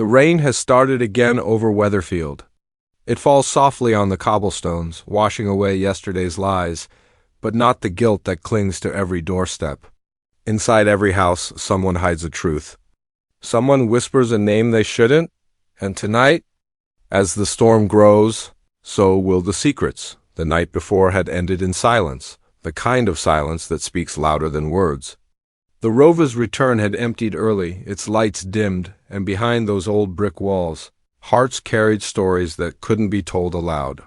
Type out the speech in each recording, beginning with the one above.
The rain has started again over Weatherfield. It falls softly on the cobblestones, washing away yesterday's lies, but not the guilt that clings to every doorstep. Inside every house, someone hides a truth. Someone whispers a name they shouldn't, and tonight, as the storm grows, so will the secrets the night before had ended in silence, the kind of silence that speaks louder than words. The Rover's return had emptied early, its lights dimmed, and behind those old brick walls, hearts carried stories that couldn't be told aloud.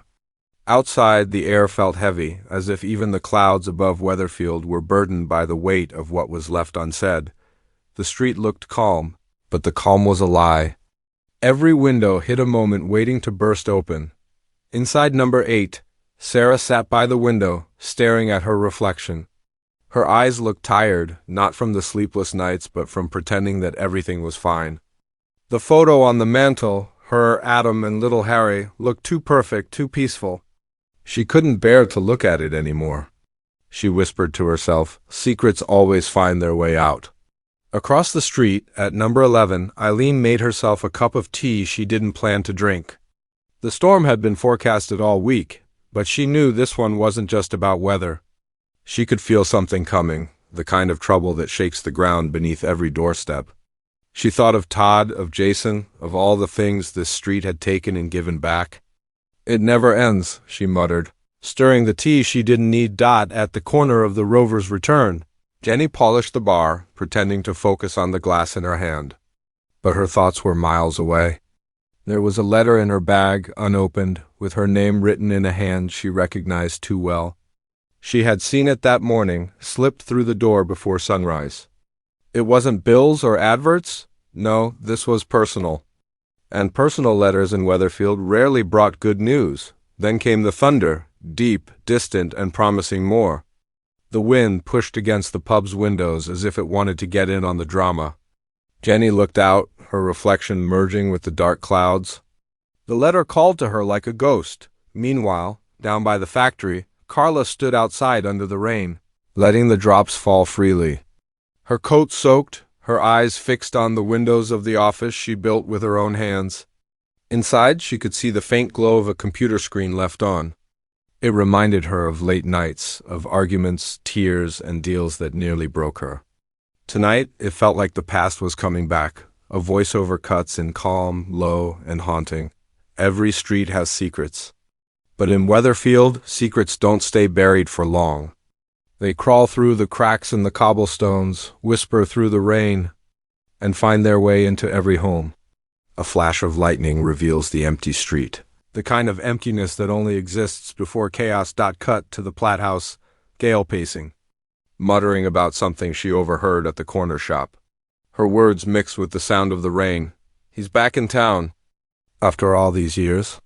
Outside, the air felt heavy, as if even the clouds above Weatherfield were burdened by the weight of what was left unsaid. The street looked calm, but the calm was a lie. Every window hid a moment waiting to burst open. Inside number 8, Sarah sat by the window, staring at her reflection. Her eyes looked tired, not from the sleepless nights, but from pretending that everything was fine. The photo on the mantel, her, Adam, and little Harry, looked too perfect, too peaceful. She couldn't bear to look at it anymore. She whispered to herself, secrets always find their way out. Across the street, at number 11, Eileen made herself a cup of tea she didn't plan to drink. The storm had been forecasted all week, but she knew this one wasn't just about weather. She could feel something coming, the kind of trouble that shakes the ground beneath every doorstep. She thought of Todd, of Jason, of all the things this street had taken and given back. It never ends, she muttered, stirring the tea she didn't need. At the corner of the Rover's return, Jenny polished the bar, pretending to focus on the glass in her hand. But her thoughts were miles away. There was a letter in her bag, unopened, with her name written in a hand she recognized too well. She had seen it that morning, slipped through the door before sunrise. It wasn't bills or adverts. No, this was personal. And personal letters in Weatherfield rarely brought good news. Then came the thunder, deep, distant, and promising more. The wind pushed against the pub's windows as if it wanted to get in on the drama. Jenny looked out, her reflection merging with the dark clouds. The letter called to her like a ghost. Meanwhile, down by the factory, Carla stood outside under the rain, letting the drops fall freely. Her coat soaked, her eyes fixed on the windows of the office she built with her own hands. Inside, she could see the faint glow of a computer screen left on. It reminded her of late nights, of arguments, tears, and deals that nearly broke her. Tonight, it felt like the past was coming back. A voiceover cuts in calm, low, and haunting. Every street has secrets. But in Weatherfield, secrets don't stay buried for long. They crawl through the cracks in the cobblestones, whisper through the rain, and find their way into every home. A flash of lightning reveals the empty street, the kind of emptiness that only exists before chaos. Cut to the Platt house, Gail pacing, muttering about something she overheard at the corner shop. Her words mixed with the sound of the rain. He's back in town. After all these years.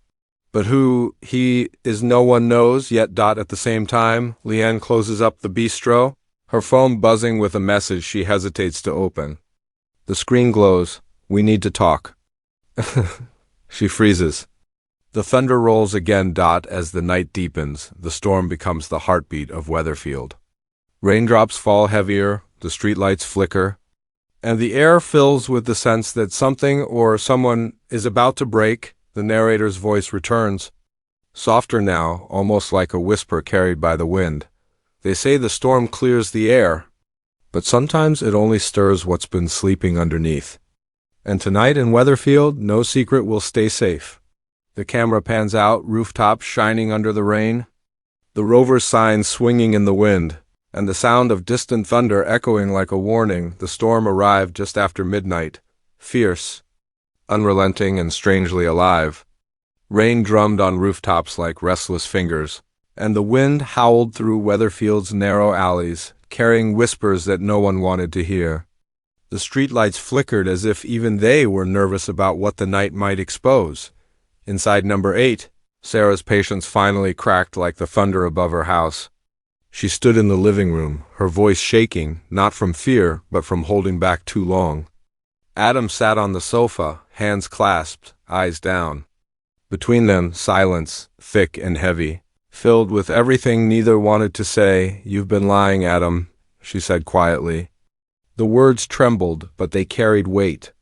But who he is no one knows, yet. At the same time, Leanne closes up the bistro, her phone buzzing with a message she hesitates to open. The screen glows. We need to talk. She freezes. The thunder rolls again. As the night deepens, the storm becomes the heartbeat of Weatherfield. Raindrops fall heavier, the streetlights flicker, and the air fills with the sense that something or someone is about to break. The narrator's voice returns, softer now, almost like a whisper carried by the wind. They say the storm clears the air, but sometimes it only stirs what's been sleeping underneath. And tonight in Weatherfield, no secret will stay safe. The camera pans out, rooftops shining under the rain, the Rover's sign swinging in the wind, and the sound of distant thunder echoing like a warning. The storm arrived just after midnight, fierce, unrelenting, and strangely alive. Rain drummed on rooftops like restless fingers, and the wind howled through Weatherfield's narrow alleys, carrying whispers that no one wanted to hear. The streetlights flickered as if even they were nervous about what the night might expose. Inside number 8, Sarah's patience finally cracked like the thunder above her house. She stood in the living room, her voice shaking, not from fear, but from holding back too long. Adam sat on the sofa, hands clasped, eyes down. Between them, silence, thick and heavy, filled with everything neither wanted to say. You've been lying, Adam, she said quietly. The words trembled, but they carried weight.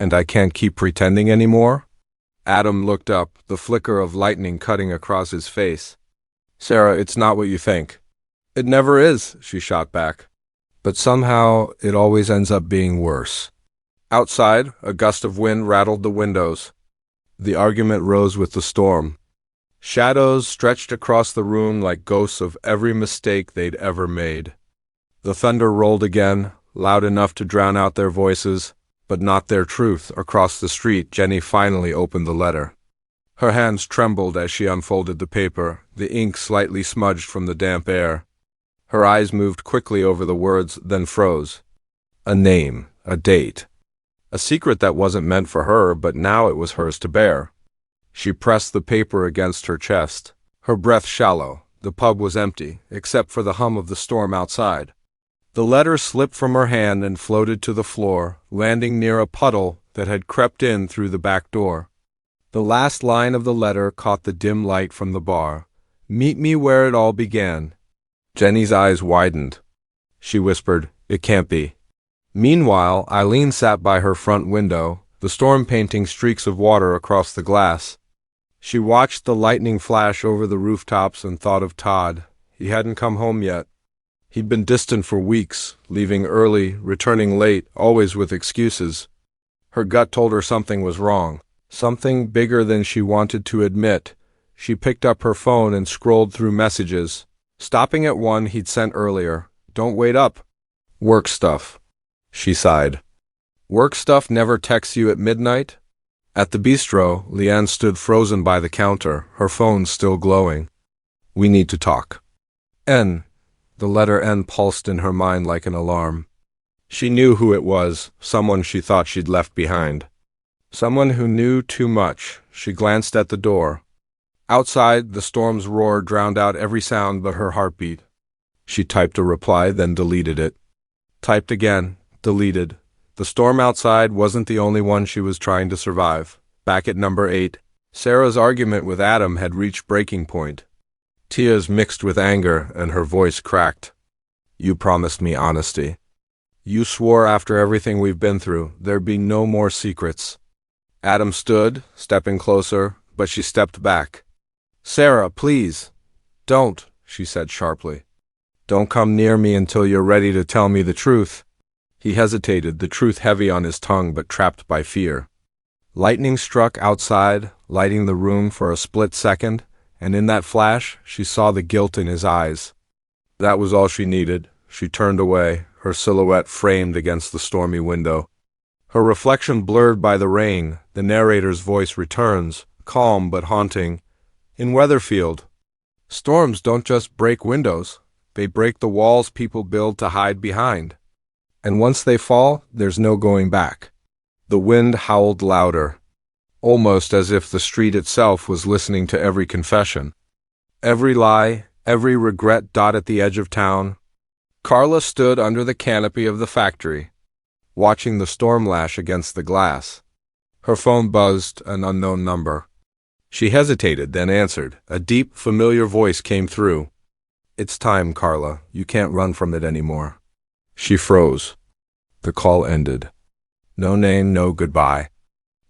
And I can't keep pretending anymore? Adam looked up, the flicker of lightning cutting across his face. Sarah, it's not what you think. It never is, she shot back. But somehow it always ends up being worse. Outside, a gust of wind rattled the windows. The argument rose with the storm. Shadows stretched across the room like ghosts of every mistake they'd ever made. The thunder rolled again, loud enough to drown out their voices, but not their truth. Across the street, Jenny finally opened the letter. Her hands trembled as she unfolded the paper, the ink slightly smudged from the damp air. Her eyes moved quickly over the words, then froze. A name, a date. A secret that wasn't meant for her, but now it was hers to bear. She pressed the paper against her chest, her breath shallow. The pub was empty, except for the hum of the storm outside. The letter slipped from her hand and floated to the floor, landing near a puddle that had crept in through the back door. The last line of the letter caught the dim light from the bar. Meet me where it all began. Jenny's eyes widened. She whispered, It can't be. Meanwhile, Eileen sat by her front window, the storm painting streaks of water across the glass. She watched the lightning flash over the rooftops and thought of Todd. He hadn't come home yet. He'd been distant for weeks, leaving early, returning late, always with excuses. Her gut told her something was wrong, something bigger than she wanted to admit. She picked up her phone and scrolled through messages, stopping at one he'd sent earlier. Don't wait up. Work stuff. She sighed. Work stuff never texts you at midnight? At the bistro, Leanne stood frozen by the counter, her phone still glowing. We need to talk. N. The letter N pulsed in her mind like an alarm. She knew who it was, someone she thought she'd left behind. Someone who knew too much. She glanced at the door. Outside, the storm's roar drowned out every sound but her heartbeat. She typed a reply, then deleted it. Typed again, deleted. The storm outside wasn't the only one she was trying to survive. Back at number 8, Sarah's argument with Adam had reached breaking point. Tears mixed with anger, and her voice cracked. You promised me honesty. You swore after everything we've been through, there'd be no more secrets. Adam stood, stepping closer, but she stepped back. Sarah, please. Don't, she said sharply. Don't come near me until you're ready to tell me the truth. He hesitated, the truth heavy on his tongue but trapped by fear. Lightning struck outside, lighting the room for a split second, and in that flash, she saw the guilt in his eyes. That was all she needed. She turned away, her silhouette framed against the stormy window. Her reflection blurred by the rain, the narrator's voice returns, calm but haunting. In Weatherfield, storms don't just break windows, they break the walls people build to hide behind. And once they fall, there's no going back. The wind howled louder, almost as if the street itself was listening to every confession. Every lie, every regret dot at the edge of town. Carla stood under the canopy of the factory, watching the storm lash against the glass. Her phone buzzed, an unknown number. She hesitated, then answered. A deep, familiar voice came through. It's time, Carla. You can't run from it anymore. She froze. The call ended. No name, no goodbye.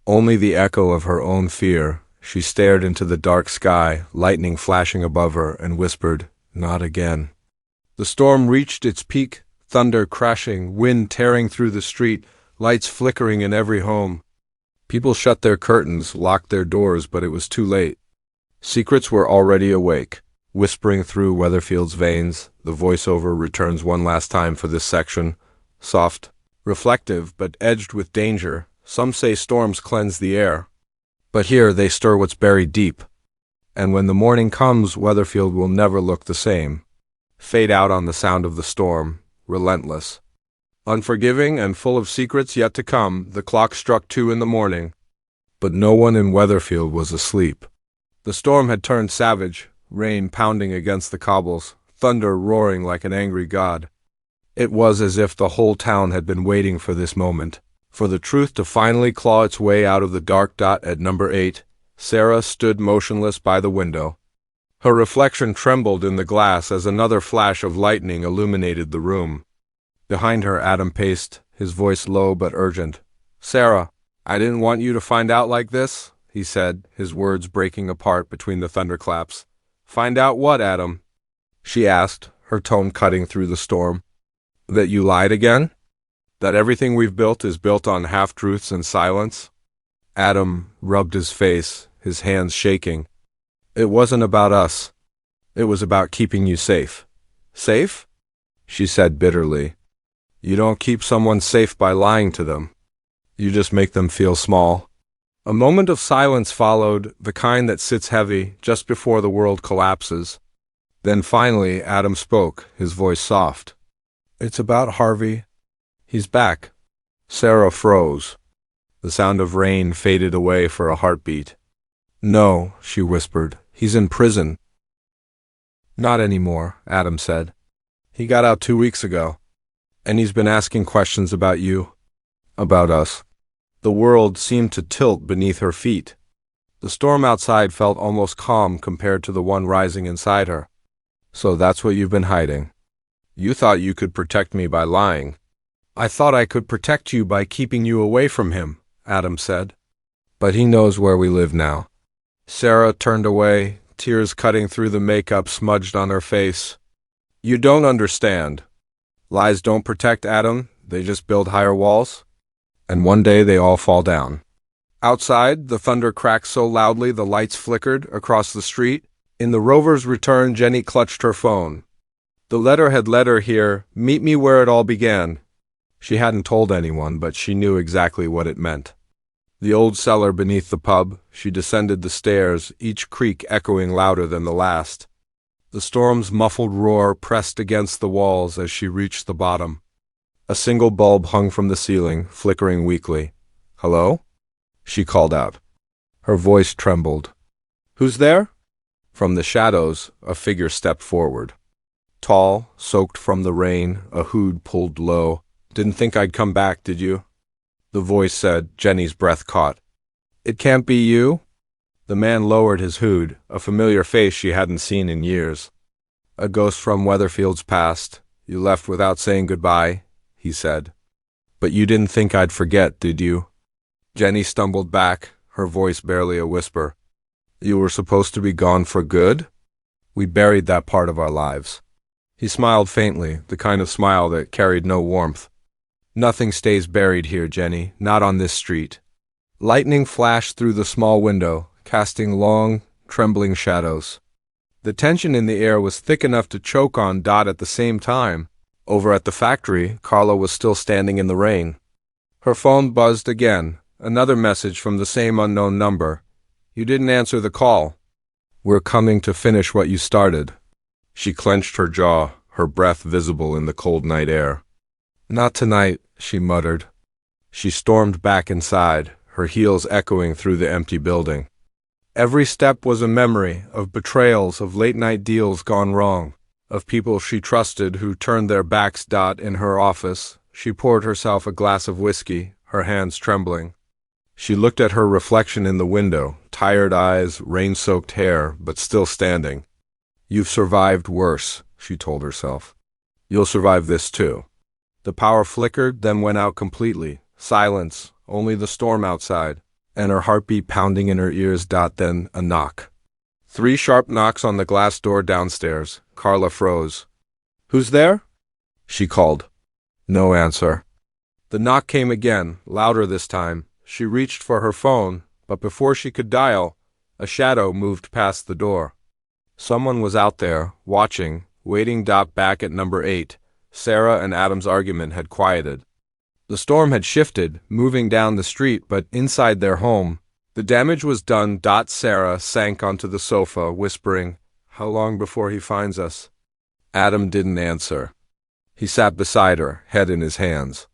Only the echo of her own fear. She stared into the dark sky, lightning flashing above her, and whispered, Not again. The storm reached its peak, thunder crashing, wind tearing through the street, lights flickering in every home. People shut their curtains, locked their doors, but it was too late. Secrets were already awake, whispering through Weatherfield's veins. The voiceover returns one last time for this section. Soft, reflective, but edged with danger. Some say storms cleanse the air, but here they stir what's buried deep. And when the morning comes, Weatherfield will never look the same. Fade out on the sound of the storm, relentless. Unforgiving and full of secrets yet to come, the clock struck 2 in the morning. But no one in Weatherfield was asleep. The storm had turned savage, rain pounding against the cobbles, thunder roaring like an angry god. It was as if the whole town had been waiting for this moment, for the truth to finally claw its way out of the dark dot at number 8. Sarah stood motionless by the window. Her reflection trembled in the glass as another flash of lightning illuminated the room. Behind her, Adam paced, his voice low but urgent. Sarah, I didn't want you to find out like this, he said, his words breaking apart between the thunderclaps. Find out what, Adam? She asked, her tone cutting through the storm. That you lied again? That everything we've built is built on half-truths and silence? Adam rubbed his face, his hands shaking. It wasn't about us. It was about keeping you safe. Safe? She said bitterly. You don't keep someone safe by lying to them. You just make them feel small. A moment of silence followed, the kind that sits heavy just before the world collapses. Then finally Adam spoke, his voice soft. It's about Harvey. He's back. Sarah froze. The sound of rain faded away for a heartbeat. No, she whispered. He's in prison. Not anymore, Adam said. He got out 2 weeks ago. And he's been asking questions about you. About us. The world seemed to tilt beneath her feet. The storm outside felt almost calm compared to the one rising inside her. So that's what you've been hiding. You thought you could protect me by lying. I thought I could protect you by keeping you away from him, Adam said. But he knows where we live now. Sarah turned away, tears cutting through the makeup smudged on her face. You don't understand. Lies don't protect Adam, they just build higher walls. And one day they all fall down. Outside, the thunder cracked so loudly the lights flickered across the street. In the rover's return, Jenny clutched her phone. The letter had led her here, meet me where it all began. She hadn't told anyone, but she knew exactly what it meant. The old cellar beneath the pub, she descended the stairs, each creak echoing louder than the last. The storm's muffled roar pressed against the walls as she reached the bottom. A single bulb hung from the ceiling, flickering weakly. Hello? She called out. Her voice trembled. Who's there? From the shadows, a figure stepped forward. Tall, soaked from the rain, a hood pulled low. Didn't think I'd come back, did you? The voice said, Jenny's breath caught. It can't be you? The man lowered his hood, a familiar face she hadn't seen in years. A ghost from Weatherfield's past. You left without saying goodbye, he said. But you didn't think I'd forget, did you? Jenny stumbled back, her voice barely a whisper. You were supposed to be gone for good? We buried that part of our lives. He smiled faintly, the kind of smile that carried no warmth. Nothing stays buried here, Jenny, not on this street. Lightning flashed through the small window, casting long, trembling shadows. The tension in the air was thick enough to choke on Dot at the same time. Over at the factory, Carla was still standing in the rain. Her phone buzzed again, another message from the same unknown number. You didn't answer the call. We're coming to finish what you started. She clenched her jaw, her breath visible in the cold night air. Not tonight, she muttered. She stormed back inside, her heels echoing through the empty building. Every step was a memory of betrayals, of late-night deals gone wrong, of people she trusted who turned their backs. In her office, she poured herself a glass of whiskey, her hands trembling. She looked at her reflection in the window, tired eyes, rain-soaked hair, but still standing. You've survived worse, she told herself. You'll survive this too. The power flickered, then went out completely. Silence, only the storm outside, and her heartbeat pounding in her ears. Then a knock. 3 sharp knocks on the glass door downstairs. Carla froze. Who's there? She called. No answer. The knock came again, louder this time. She reached for her phone, but before she could dial, a shadow moved past the door. Someone was out there, watching, waiting. Back at number 8, Sarah and Adam's argument had quieted. The storm had shifted, moving down the street, but inside their home, the damage was done. Sarah sank onto the sofa, whispering, How long before he finds us? Adam didn't answer. He sat beside her, head in his hands.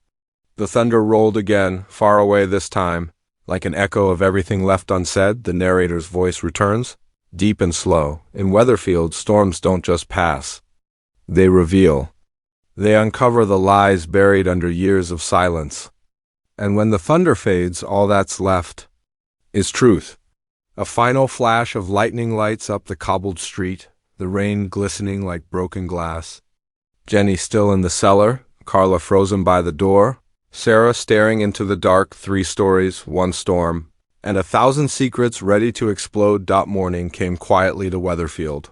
The thunder rolled again, far away this time. Like an echo of everything left unsaid, the narrator's voice returns, deep and slow. In Weatherfield, storms don't just pass. They reveal. They uncover the lies buried under years of silence. And when the thunder fades, all that's left is truth. A final flash of lightning lights up the cobbled street, the rain glistening like broken glass. Jenny still in the cellar, Carla frozen by the door, Sarah staring into the dark, 3 stories, 1 storm, and 1,000 secrets ready to explode. Morning came quietly to Weatherfield.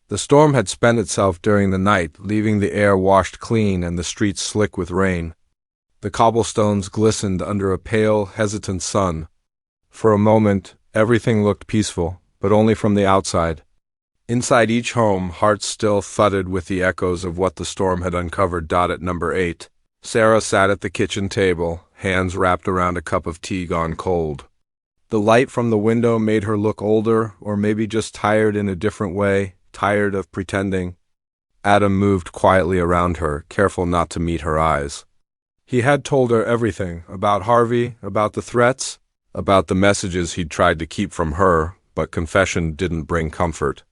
The storm had spent itself during the night, leaving the air washed clean and the streets slick with rain. The cobblestones glistened under a pale, hesitant sun. For a moment, everything looked peaceful, but only from the outside. Inside each home, hearts still thudded with the echoes of what the storm had uncovered. At number 8, Sarah sat at the kitchen table, hands wrapped around a cup of tea gone cold. The light from the window made her look older, or maybe just tired in a different way, tired of pretending. Adam moved quietly around her, careful not to meet her eyes. He had told her everything, about Harvey, about the threats, about the messages he'd tried to keep from her, but confession didn't bring comfort.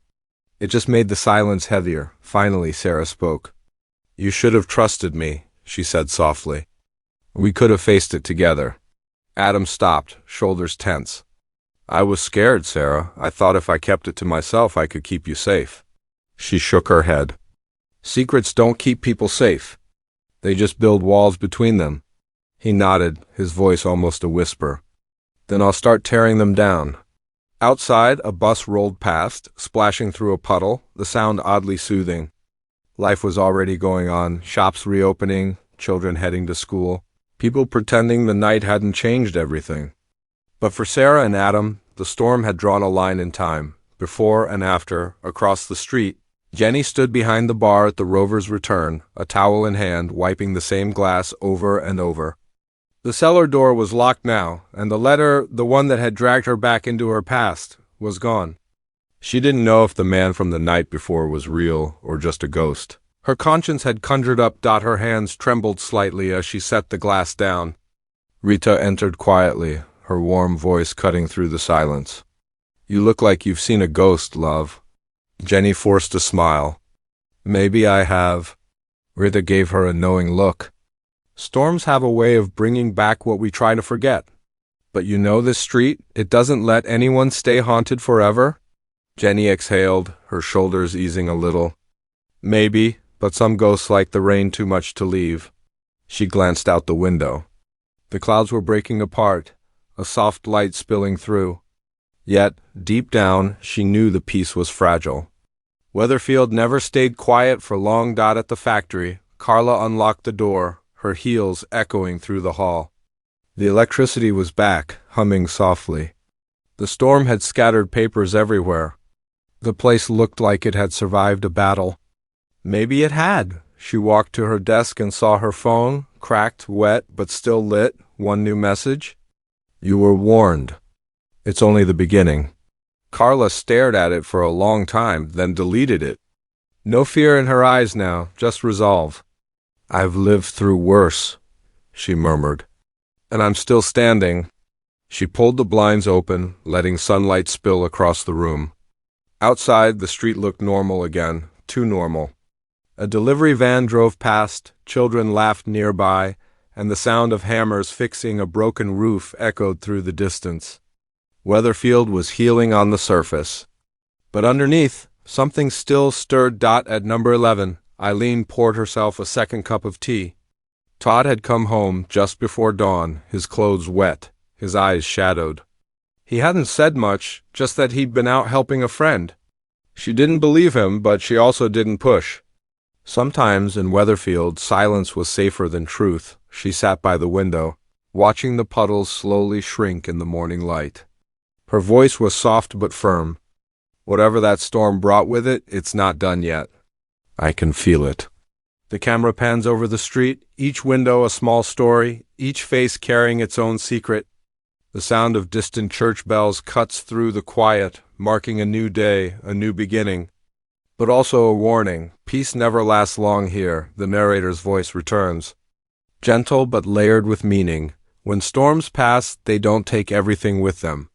It just made the silence heavier. Finally, Sarah spoke. "You should have trusted me," she said softly. "We could have faced it together." Adam stopped, shoulders tense. "I was scared, Sarah. I thought if I kept it to myself, I could keep you safe." She shook her head. "Secrets don't keep people safe. They just build walls between them." He nodded, his voice almost a whisper. "Then I'll start tearing them down." Outside, a bus rolled past, splashing through a puddle, the sound oddly soothing. Life was already going on, shops reopening, children heading to school, people pretending the night hadn't changed everything. But for Sarah and Adam, the storm had drawn a line in time. Before and after, across the street, Jenny stood behind the bar at the Rover's return, a towel in hand, wiping the same glass over and over. The cellar door was locked now, and the letter, the one that had dragged her back into her past, was gone. She didn't know if the man from the night before was real or just a ghost. Her conscience had conjured up. Her hands trembled slightly as she set the glass down. Rita entered quietly, her warm voice cutting through the silence. "You look like you've seen a ghost, love." Jenny forced a smile. "Maybe I have." Rita gave her a knowing look. "Storms have a way of bringing back what we try to forget. But you know this street, it doesn't let anyone stay haunted forever?" Jenny exhaled, her shoulders easing a little. "Maybe, but some ghosts like the rain too much to leave." She glanced out the window. The clouds were breaking apart, a soft light spilling through. Yet, deep down, she knew the peace was fragile. Weatherfield never stayed quiet for long. At the factory, Carla unlocked the door, her heels echoing through the hall. The electricity was back, humming softly. The storm had scattered papers everywhere. The place looked like it had survived a battle. Maybe it had. She walked to her desk and saw her phone, cracked, wet, but still lit, one new message. "You were warned. It's only the beginning." Carla stared at it for a long time, then deleted it. No fear in her eyes now, just resolve. "I've lived through worse," she murmured. "And I'm still standing." She pulled the blinds open, letting sunlight spill across the room. Outside, the street looked normal again, too normal. A delivery van drove past, children laughed nearby, and the sound of hammers fixing a broken roof echoed through the distance. Weatherfield was healing on the surface. But underneath, something still stirred. At number 11, Eileen poured herself a second cup of tea. Todd had come home just before dawn, his clothes wet, his eyes shadowed. He hadn't said much, just that he'd been out helping a friend. She didn't believe him, but she also didn't push. Sometimes in Weatherfield, silence was safer than truth. She sat by the window, watching the puddles slowly shrink in the morning light. Her voice was soft but firm. "Whatever that storm brought with it, it's not done yet. I can feel it." The camera pans over the street, each window a small story, each face carrying its own secret. The sound of distant church bells cuts through the quiet, marking a new day, a new beginning. But also a warning. Peace never lasts long here, the narrator's voice returns. Gentle but layered with meaning. When storms pass, they don't take everything with them.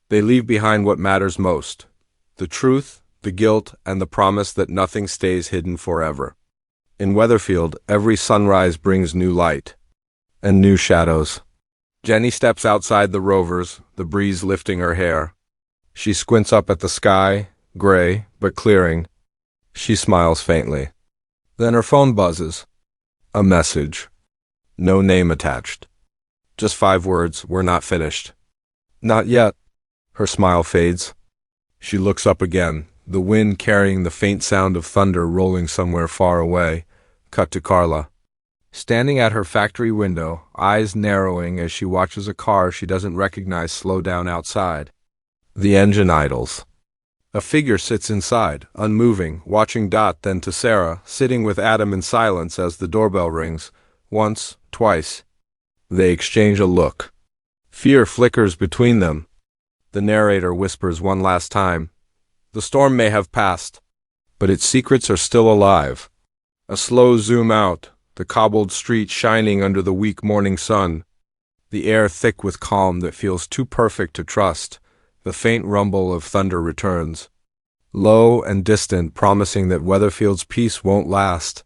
They leave behind what matters most. The truth, the guilt, and the promise that nothing stays hidden forever. In Weatherfield, every sunrise brings new light. And new shadows. Jenny steps outside the Rovers, the breeze lifting her hair. She squints up at the sky, gray, but clearing. She smiles faintly. Then her phone buzzes. A message. No name attached. Just 5 words, "We're not finished." Not yet. Her smile fades. She looks up again, the wind carrying the faint sound of thunder rolling somewhere far away. Cut to Carla. Standing at her factory window, eyes narrowing as she watches a car she doesn't recognize slow down outside. The engine idles. A figure sits inside, unmoving, watching. Then to Sarah, sitting with Adam in silence as the doorbell rings. Once, twice. They exchange a look. Fear flickers between them. The narrator whispers one last time. The storm may have passed, but its secrets are still alive. A slow zoom out, the cobbled street shining under the weak morning sun. The air thick with calm that feels too perfect to trust. The faint rumble of thunder returns. Low and distant, promising that Weatherfield's peace won't last.